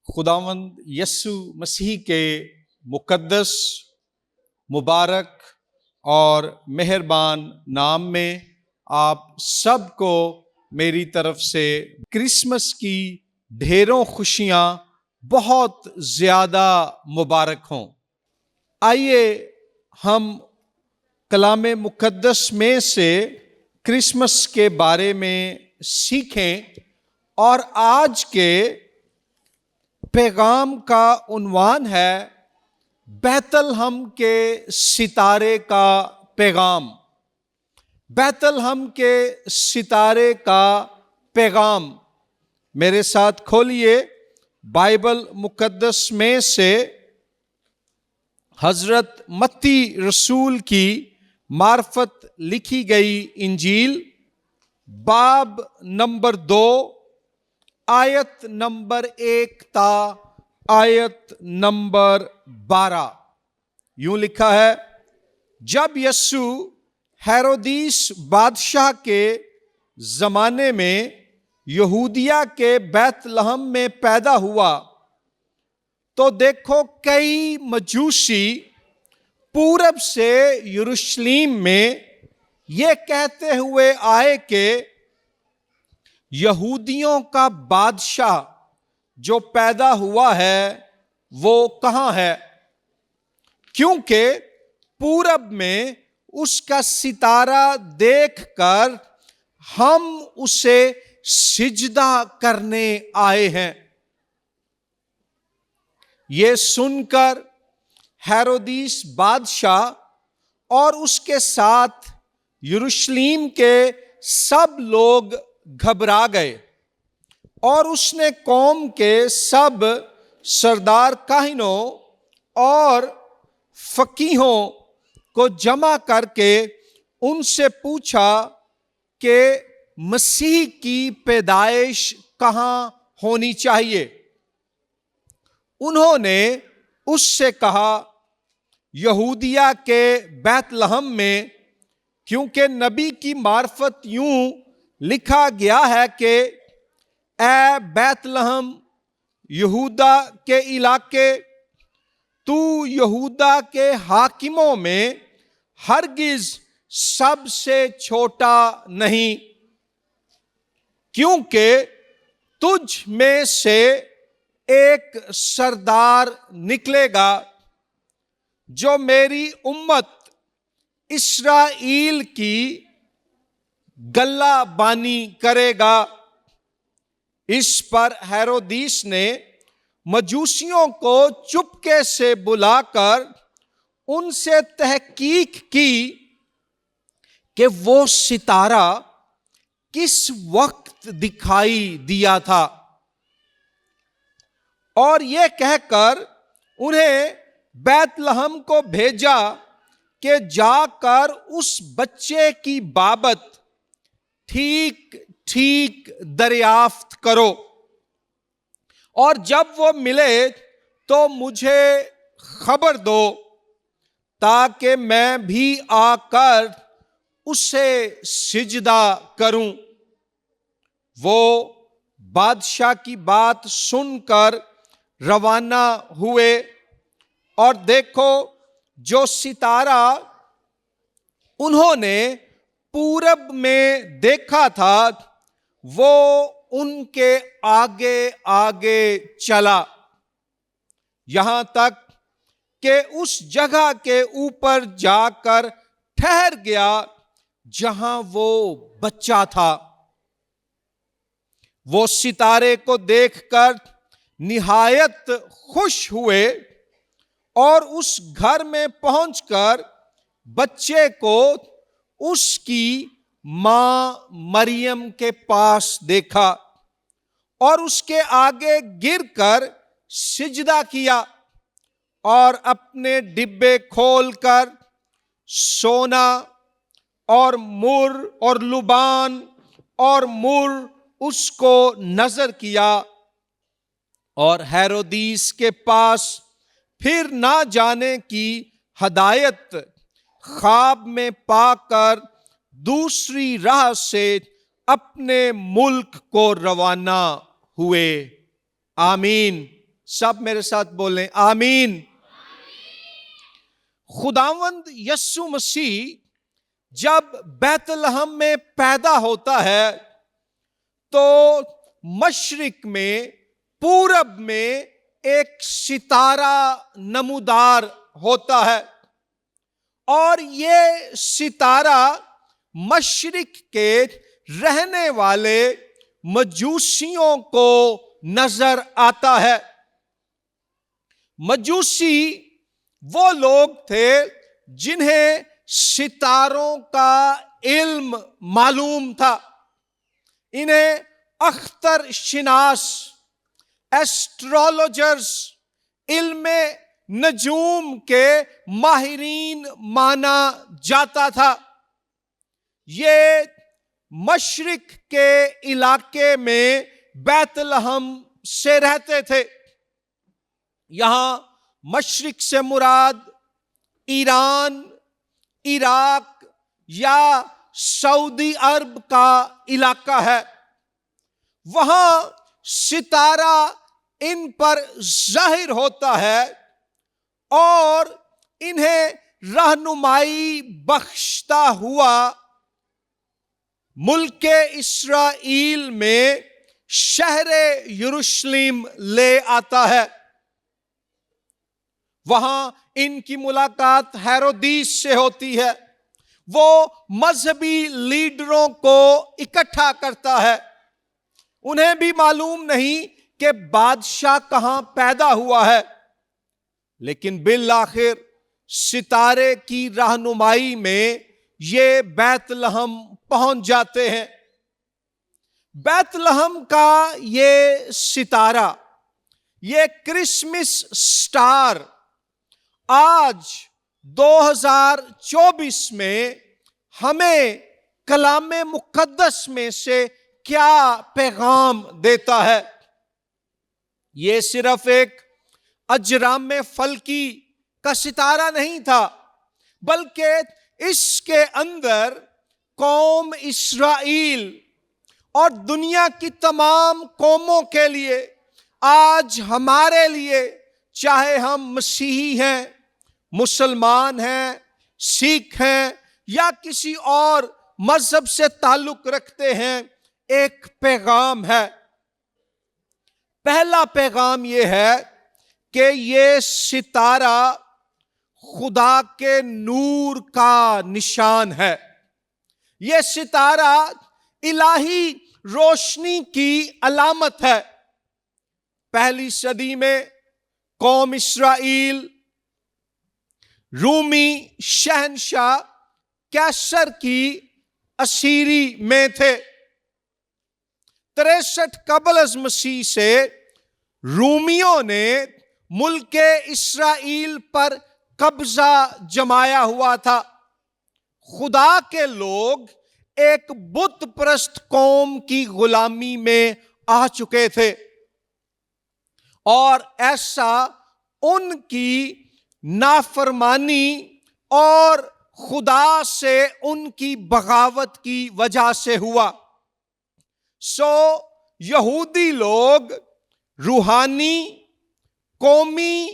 خداوند یسوع مسیح کے مقدس، مبارک اور مہربان نام میں آپ سب کو میری طرف سے کرسمس کی ڈھیروں خوشیاں بہت زیادہ مبارک ہوں۔ آئیے ہم کلام مقدس میں سے کرسمس کے بارے میں سیکھیں، اور آج کے پیغام کا عنوان ہے بیت الحم کے ستارے کا پیغام۔ بیت الحم کے ستارے کا پیغام۔ میرے ساتھ کھولیے بائبل مقدس میں سے حضرت متی رسول کی معرفت لکھی گئی انجیل، باب نمبر 2، آیت نمبر 1 تا آیت نمبر 12۔ یوں لکھا ہے: جب یسوع ہیرودیس بادشاہ کے زمانے میں یہودیہ کے بیت لحم میں پیدا ہوا تو دیکھو کئی مجوسی پورب سے یروشلم میں یہ کہتے ہوئے آئے کہ یہودیوں کا بادشاہ جو پیدا ہوا ہے وہ کہاں ہے، کیونکہ پورب میں اس کا ستارہ دیکھ کر ہم اسے سجدہ کرنے آئے ہیں۔ یہ سن کر ہیرودیس بادشاہ اور اس کے ساتھ یروشلم کے سب لوگ گھبرا گئے، اور اس نے قوم کے سب سردار کاہنوں اور فقیہوں کو جمع کر کے ان سے پوچھا کہ مسیح کی پیدائش کہاں ہونی چاہیے۔ انہوں نے اس سے کہا، یہودیہ کے بیت لحم میں، کیونکہ نبی کی معرفت یوں لکھا گیا ہے کہ اے بیت لحم یہودا کے علاقے، تو یہودا کے حاکموں میں ہرگز سب سے چھوٹا نہیں، کیونکہ تجھ میں سے ایک سردار نکلے گا جو میری امت اسرائیل کی گلہ بانی کرے گا۔ اس پر ہیرودیس نے مجوسیوں کو چپکے سے بلا کر ان سے تحقیق کی کہ وہ ستارہ کس وقت دکھائی دیا تھا، اور یہ کہہ کر انہیں بیت لحم کو بھیجا کہ جا کر اس بچے کی بابت ٹھیک ٹھیک دریافت کرو، اور جب وہ ملے تو مجھے خبر دو تاکہ میں بھی آ کر اسے سجدہ کروں۔ وہ بادشاہ کی بات سن کر روانہ ہوئے، اور دیکھو جو ستارہ انہوں نے پورب میں دیکھا تھا وہ ان کے آگے آگے چلا، یہاں تک کہ اس جگہ کے اوپر جا کر ٹھہر گیا جہاں وہ بچہ تھا۔ وہ ستارے کو دیکھ کر نہایت خوش ہوئے، اور اس گھر میں پہنچ کر بچے کو اس کی ماں مریم کے پاس دیکھا، اور اس کے آگے گر کر سجدہ کیا، اور اپنے ڈبے کھول کر سونا اور مر اور لبان اور مر اس کو نظر کیا، اور ہیرودیس کے پاس پھر نہ جانے کی ہدایت خواب میں پا کر دوسری راہ سے اپنے ملک کو روانہ ہوئے۔ آمین۔ سب میرے ساتھ بولیں آمین۔ خداوند یسوع مسیح جب بیت لحم میں پیدا ہوتا ہے تو مشرق میں، پورب میں ایک ستارہ نمودار ہوتا ہے، اور یہ ستارہ مشرق کے رہنے والے مجوسیوں کو نظر آتا ہے۔ مجوسی وہ لوگ تھے جنہیں ستاروں کا علم معلوم تھا، انہیں اختر شناس، ایسٹرولوجرز، علم نجوم کے ماہرین مانا جاتا تھا۔ یہ مشرق کے علاقے میں بیت لحم سے رہتے تھے۔ یہاں مشرق سے مراد ایران، عراق یا سعودی عرب کا علاقہ ہے۔ وہاں ستارہ ان پر ظاہر ہوتا ہے اور انہیں رہنمائی بخشتا ہوا ملک اسرائیل میں شہر یروشلم لے آتا ہے۔ وہاں ان کی ملاقات ہیرودیس سے ہوتی ہے۔ وہ مذہبی لیڈروں کو اکٹھا کرتا ہے۔ انہیں بھی معلوم نہیں کہ بادشاہ کہاں پیدا ہوا ہے، لیکن بالآخر ستارے کی رہنمائی میں یہ بیت لحم پہنچ جاتے ہیں۔ بیت لحم کا یہ ستارہ، یہ کرسمس سٹار، آج 2024 میں ہمیں کلام مقدس میں سے کیا پیغام دیتا ہے؟ یہ صرف ایک اجرام فلکی کا ستارہ نہیں تھا، بلکہ اس کے اندر قوم اسرائیل اور دنیا کی تمام قوموں کے لیے، آج ہمارے لیے، چاہے ہم مسیحی ہیں، مسلمان ہیں، سکھ ہیں یا کسی اور مذہب سے تعلق رکھتے ہیں، ایک پیغام ہے۔ پہلا پیغام یہ ہے کہ یہ ستارہ خدا کے نور کا نشان ہے۔ یہ ستارہ الہی روشنی کی علامت ہے۔ پہلی صدی میں قوم اسرائیل رومی شہنشاہ کیسر کی اسیری میں تھے۔ 63 قبل از مسیح سے رومیوں نے ملک اسرائیل پر قبضہ جمایا ہوا تھا۔ خدا کے لوگ ایک بت پرست قوم کی غلامی میں آ چکے تھے، اور ایسا ان کی نافرمانی اور خدا سے ان کی بغاوت کی وجہ سے ہوا۔ سو یہودی لوگ روحانی، قومی،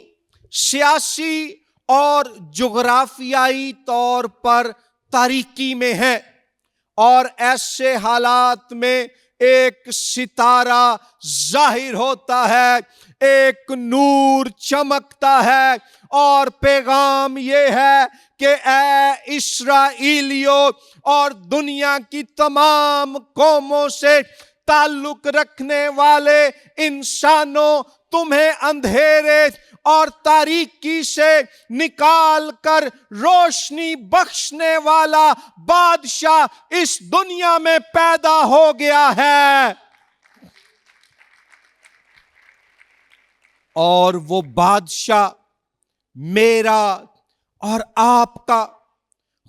سیاسی اور جغرافیائی طور پر تاریکی میں ہیں، اور ایسے حالات میں ایک ستارہ ظاہر ہوتا ہے، ایک نور چمکتا ہے، اور پیغام یہ ہے کہ اے اسرائیلیوں اور دنیا کی تمام قوموں سے تعلق رکھنے والے انسانوں، تمہیں اندھیرے اور تاریکی سے نکال کر روشنی بخشنے والا بادشاہ اس دنیا میں پیدا ہو گیا ہے۔ اور وہ بادشاہ میرا اور آپ کا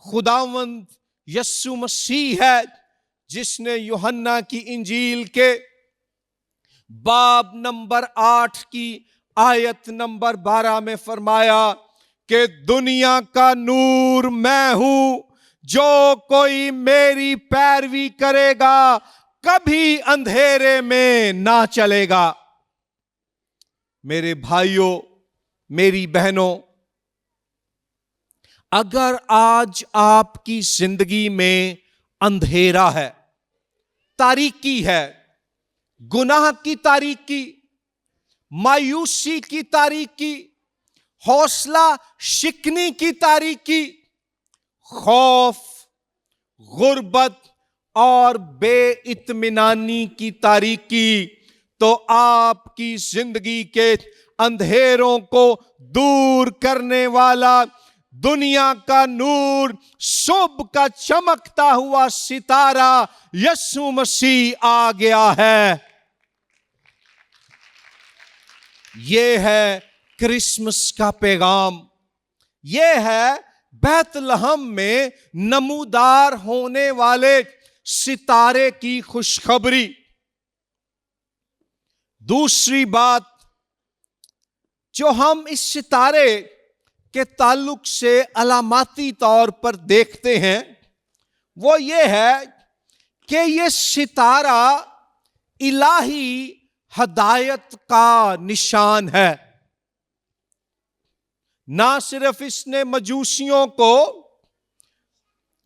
خداوند یسوع مسیح ہے، جس نے یوحنا کی انجیل کے باب نمبر 8 کی آیت نمبر 12 میں فرمایا کہ دنیا کا نور میں ہوں، جو کوئی میری پیروی کرے گا کبھی اندھیرے میں نہ چلے گا۔ میرے بھائیوں، میری بہنوں، اگر آج آپ کی زندگی میں اندھیرا ہے، تاریکی ہے، گناہ کی تاریکی، مایوسی کی تاریکی، حوصلہ شکنی کی تاریکی، خوف، غربت اور بے اطمینانی کی تاریکی، تو آپ کی زندگی کے اندھیروں کو دور کرنے والا دنیا کا نور، صبح کا چمکتا ہوا ستارہ یسوع مسیح آ گیا ہے۔ یہ ہے کرسمس کا پیغام، یہ ہے بیت لحم میں نمودار ہونے والے ستارے کی خوشخبری۔ دوسری بات جو ہم اس ستارے کے تعلق سے علاماتی طور پر دیکھتے ہیں وہ یہ ہے کہ یہ ستارہ الہی ہدایت کا نشان ہے۔ نہ صرف اس نے مجوسیوں کو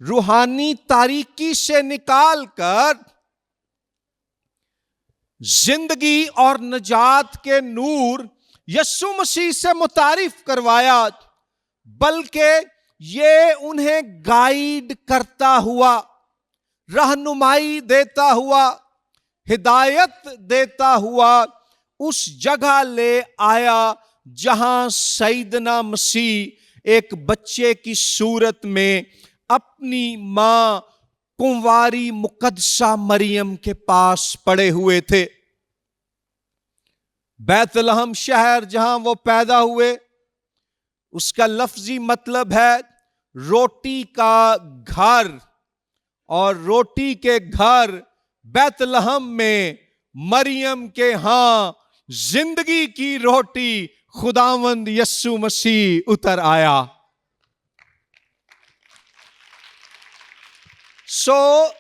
روحانی تاریکی سے نکال کر زندگی اور نجات کے نور یسوع مسیح سے متعارف کروایا، بلکہ یہ انہیں گائیڈ کرتا ہوا، رہنمائی دیتا ہوا، ہدایت دیتا ہوا اس جگہ لے آیا جہاں سیدنا مسیح ایک بچے کی صورت میں اپنی ماں کنواری مقدسہ مریم کے پاس پڑے ہوئے تھے۔ بیت لحم شہر جہاں وہ پیدا ہوئے، اس کا لفظی مطلب ہے روٹی کا گھر، اور روٹی کے گھر بیت لحم میں مریم کے ہاں زندگی کی روٹی خداوند یسوع مسیح اتر آیا۔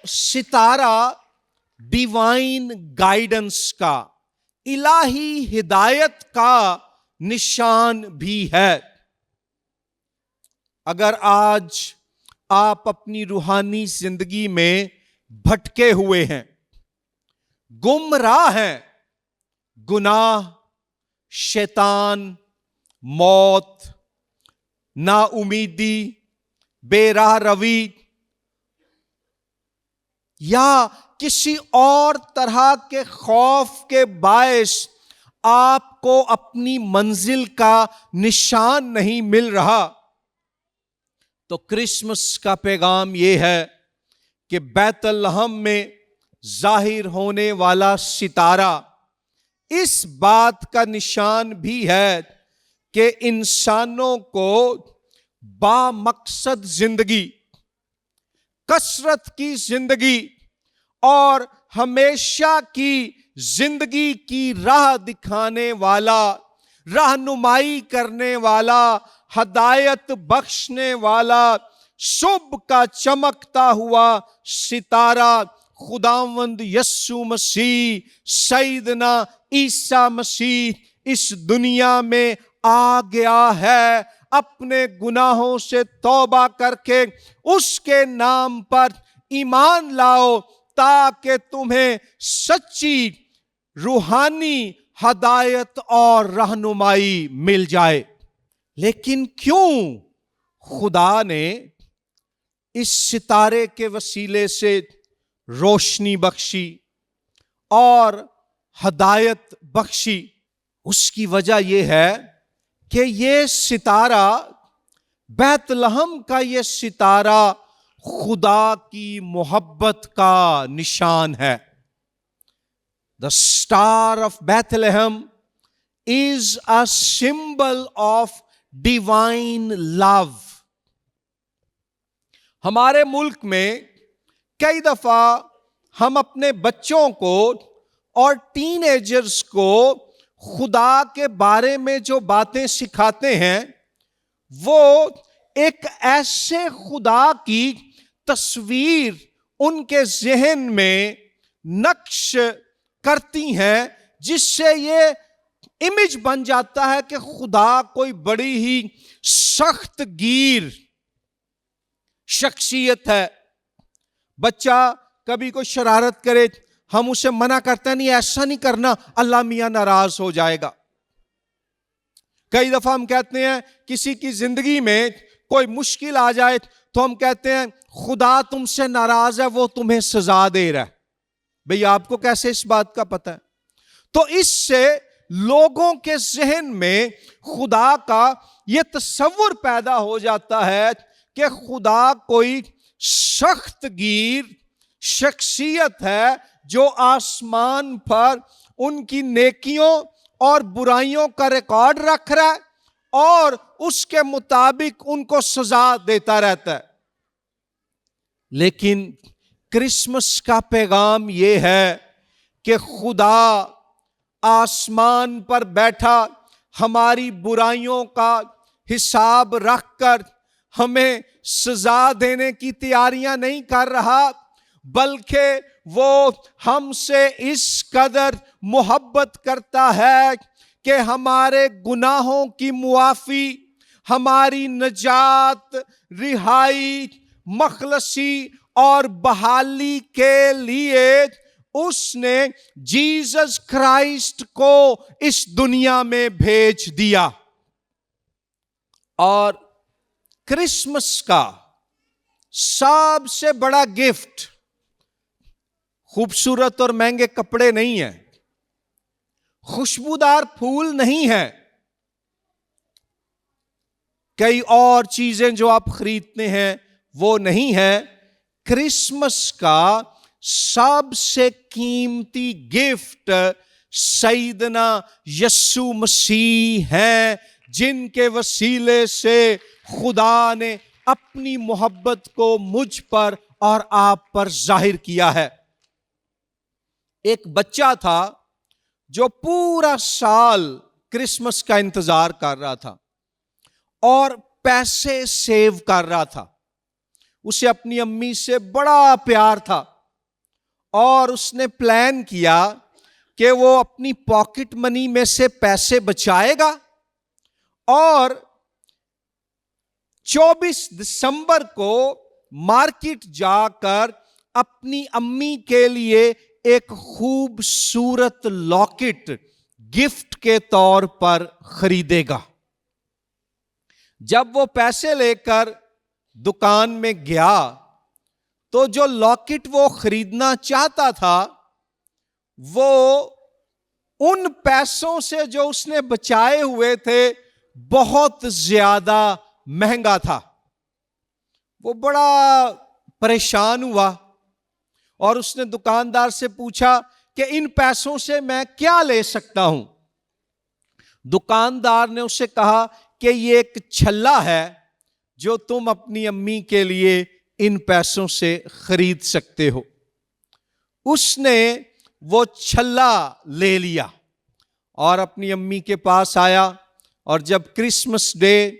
ستارہ ڈیوائن گائیڈنس کا، الہی ہدایت کا نشان بھی ہے۔ اگر آج آپ اپنی روحانی زندگی میں بھٹکے ہوئے ہیں، گمراہ ہیں، گناہ، شیطان، موت، نا امیدی، بے راہ روی یا کسی اور طرح کے خوف کے باعث آپ کو اپنی منزل کا نشان نہیں مل رہا، تو کرسمس کا پیغام یہ ہے کہ بیت لحم میں ظاہر ہونے والا ستارہ اس بات کا نشان بھی ہے کہ انسانوں کو با مقصد زندگی، کثرت کی زندگی اور ہمیشہ کی زندگی کی راہ دکھانے والا، رہنمائی کرنے والا، ہدایت بخشنے والا، صبح کا چمکتا ہوا ستارہ خداوند یسوع مسیح، سیدنا عیسیٰ مسیح اس دنیا میں آ گیا ہے۔ اپنے گناہوں سے توبہ کر کے اس کے نام پر ایمان لاؤ تاکہ تمہیں سچی روحانی ہدایت اور رہنمائی مل جائے۔ لیکن کیوں خدا نے اس ستارے کے وسیلے سے روشنی بخشی اور ہدایت بخشی؟ اس کی وجہ یہ ہے کہ یہ ستارہ، بیت لحم کا یہ ستارہ خدا کی محبت کا نشان ہے۔ The star of Bethlehem is a symbol of divine love۔ ہمارے ملک میں کئی دفعہ ہم اپنے بچوں کو اور ٹین ایجرز کو خدا کے بارے میں جو باتیں سکھاتے ہیں وہ ایک ایسے خدا کی تصویر ان کے ذہن میں نقش کرتی ہیں جس سے یہ امیج بن جاتا ہے کہ خدا کوئی بڑی ہی سخت گیر شخصیت ہے. بچہ کبھی کوئی شرارت کرے، ہم اسے منع کرتے ہیں نہیں ایسا نہیں کرنا، اللہ میاں ناراض ہو جائے گا. کئی دفعہ ہم کہتے ہیں کسی کی زندگی میں کوئی مشکل آ جائے تو ہم کہتے ہیں خدا تم سے ناراض ہے، وہ تمہیں سزا دے رہا ہے. بھئی آپ کو کیسے اس بات کا پتہ ہے؟ تو اس سے لوگوں کے ذہن میں خدا کا یہ تصور پیدا ہو جاتا ہے کہ خدا کوئی سخت گیر شخصیت ہے جو آسمان پر ان کی نیکیوں اور برائیوں کا ریکارڈ رکھ رہا ہے اور اس کے مطابق ان کو سزا دیتا رہتا ہے. لیکن کرسمس کا پیغام یہ ہے کہ خدا آسمان پر بیٹھا ہماری برائیوں کا حساب رکھ کر ہمیں سزا دینے کی تیاریاں نہیں کر رہا، بلکہ وہ ہم سے اس قدر محبت کرتا ہے کہ ہمارے گناہوں کی معافی، ہماری نجات، رہائی، مخلصی اور بحالی کے لیے اس نے جیسس کرائسٹ کو اس دنیا میں بھیج دیا. اور کرسمس کا سب سے بڑا گفٹ خوبصورت اور مہنگے کپڑے نہیں ہیں، خوشبودار پھول نہیں ہیں، کئی اور چیزیں جو آپ خریدتے ہیں وہ نہیں ہیں. کرسمس کا سب سے قیمتی گفٹ سیدنا یسوع مسیح ہیں، جن کے وسیلے سے خدا نے اپنی محبت کو مجھ پر اور آپ پر ظاہر کیا ہے. ایک بچہ تھا جو پورا سال کرسمس کا انتظار کر رہا تھا اور پیسے سیو کر رہا تھا. اسے اپنی امی سے بڑا پیار تھا اور اس نے پلان کیا کہ وہ اپنی پاکٹ منی میں سے پیسے بچائے گا اور 24 دسمبر کو مارکیٹ جا کر اپنی امی کے لیے ایک خوبصورت لاکٹ گفٹ کے طور پر خریدے گا. جب وہ پیسے لے کر دکان میں گیا تو جو لاکٹ وہ خریدنا چاہتا تھا وہ ان پیسوں سے جو اس نے بچائے ہوئے تھے بہت زیادہ مہنگا تھا. وہ بڑا پریشان ہوا اور اس نے دکاندار سے پوچھا کہ ان پیسوں سے میں کیا لے سکتا ہوں. دکاندار نے اسے کہا کہ یہ ایک چھلا ہے جو تم اپنی امی کے لیے ان پیسوں سے خرید سکتے ہو. اس نے وہ چھلا لے لیا اور اپنی امی کے پاس آیا اور جب کرسمس ڈے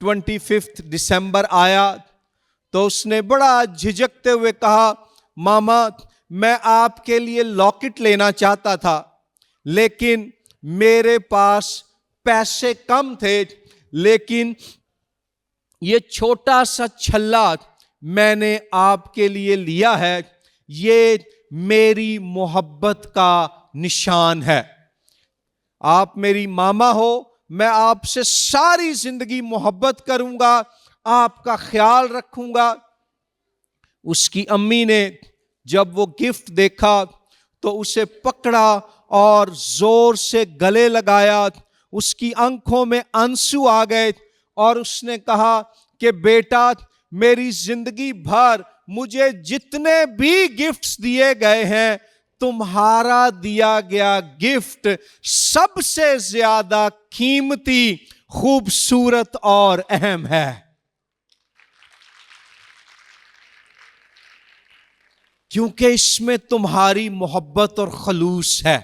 25 دسمبر آیا تو اس نے بڑا جھجکتے ہوئے کہا ماما میں آپ کے لیے لاکٹ لینا چاہتا تھا لیکن میرے پاس پیسے کم تھے، لیکن یہ چھوٹا سا چھلا میں نے آپ کے لیے لیا ہے، یہ میری محبت کا نشان ہے. آپ میری ماما ہو، میں آپ سے ساری زندگی محبت کروں گا، آپ کا خیال رکھوں گا. اس کی امی نے جب وہ گفٹ دیکھا تو اسے پکڑا اور زور سے گلے لگایا. اس کی آنکھوں میں آنسو آ گئے اور اس نے کہا کہ بیٹا میری زندگی بھر مجھے جتنے بھی گفٹس دیے گئے ہیں تمہارا دیا گیا گفٹ سب سے زیادہ قیمتی، خوبصورت اور اہم ہے، کیونکہ اس میں تمہاری محبت اور خلوص ہے.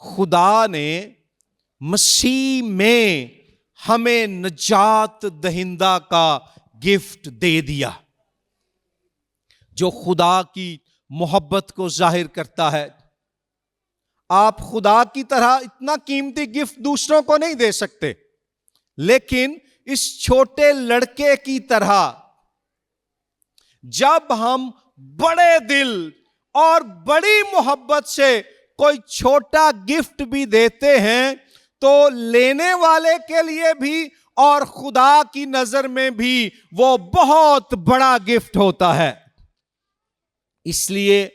خدا نے مسیح میں ہمیں نجات دہندہ کا گفٹ دے دیا جو خدا کی محبت کو ظاہر کرتا ہے. آپ خدا کی طرح اتنا قیمتی گفٹ دوسروں کو نہیں دے سکتے، لیکن اس چھوٹے لڑکے کی طرح جب ہم بڑے دل اور بڑی محبت سے کوئی چھوٹا گفٹ بھی دیتے ہیں تو لینے والے کے لیے بھی اور خدا کی نظر میں بھی وہ بہت بڑا گفٹ ہوتا ہے۔ اس لیے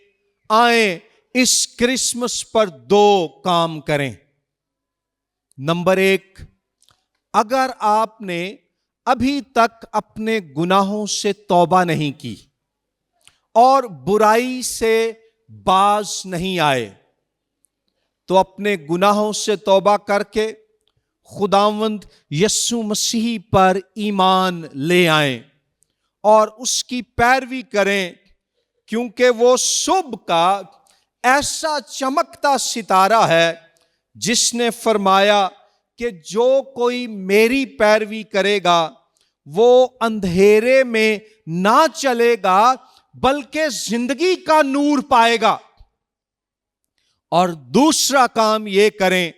آئیں اس کرسمس پر دو کام کریں۔ نمبر 1، اگر آپ نے ابھی تک اپنے گناہوں سے توبہ نہیں کی اور برائی سے باز نہیں آئے تو اپنے گناہوں سے توبہ کر کے خداوند یسوع مسیح پر ایمان لے آئیں اور اس کی پیروی کریں، کیونکہ وہ صبح کا ایسا چمکتا ستارہ ہے جس نے فرمایا کہ جو کوئی میری پیروی کرے گا وہ اندھیرے میں نہ چلے گا بلکہ زندگی کا نور پائے گا۔ اور دوسرا کام یہ کریں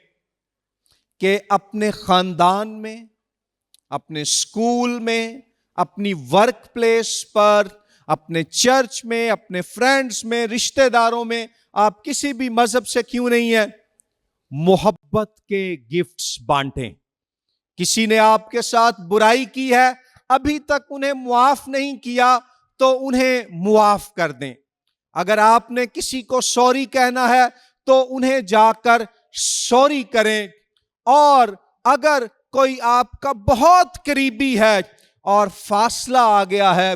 کہ اپنے خاندان میں، اپنے اسکول میں، اپنی ورک پلیس پر، اپنے چرچ میں، اپنے فرینڈز میں، رشتہ داروں میں، آپ کسی بھی مذہب سے کیوں نہیں ہیں، محبت کے گفٹس بانٹیں۔ کسی نے آپ کے ساتھ برائی کی ہے، ابھی تک انہیں معاف نہیں کیا تو انہیں معاف کر دیں۔ اگر آپ نے کسی کو سوری کہنا ہے تو انہیں جا کر سوری کریں، اور اگر کوئی آپ کا بہت قریبی ہے اور فاصلہ آ گیا ہے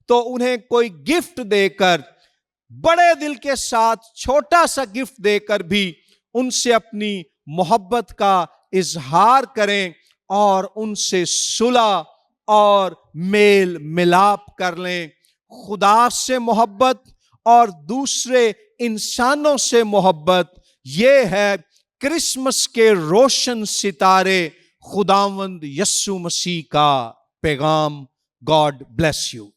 تو انہیں کوئی گفٹ دے کر، بڑے دل کے ساتھ چھوٹا سا گفٹ دے کر بھی ان سے اپنی محبت کا اظہار کریں اور ان سے صلح اور میل ملاپ کر لیں۔ خدا سے محبت اور دوسرے انسانوں سے محبت، یہ ہے کرسمس کے روشن ستارے خداوند یسوع مسیح کا پیغام۔ God bless you.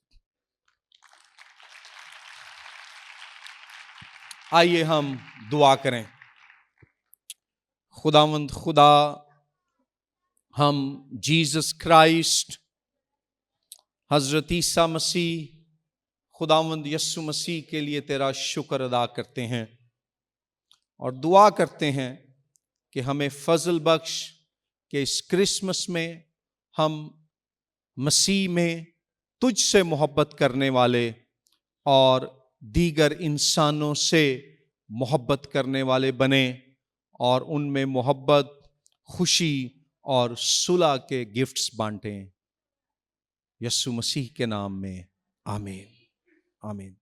آئیے ہم دعا کریں۔ خداوند خدا، ہم جیزس کرائسٹ، حضرت عیسیٰ مسیح، خداوند یسوع مسیح کے لیے تیرا شکر ادا کرتے ہیں اور دعا کرتے ہیں کہ ہمیں فضل بخش کہ اس کرسمس میں ہم مسیح میں تجھ سے محبت کرنے والے اور دیگر انسانوں سے محبت کرنے والے بنیں اور ان میں محبت، خوشی اور صلح کے گفٹس بانٹیں۔ یسوع مسیح کے نام میں آمین، آمین۔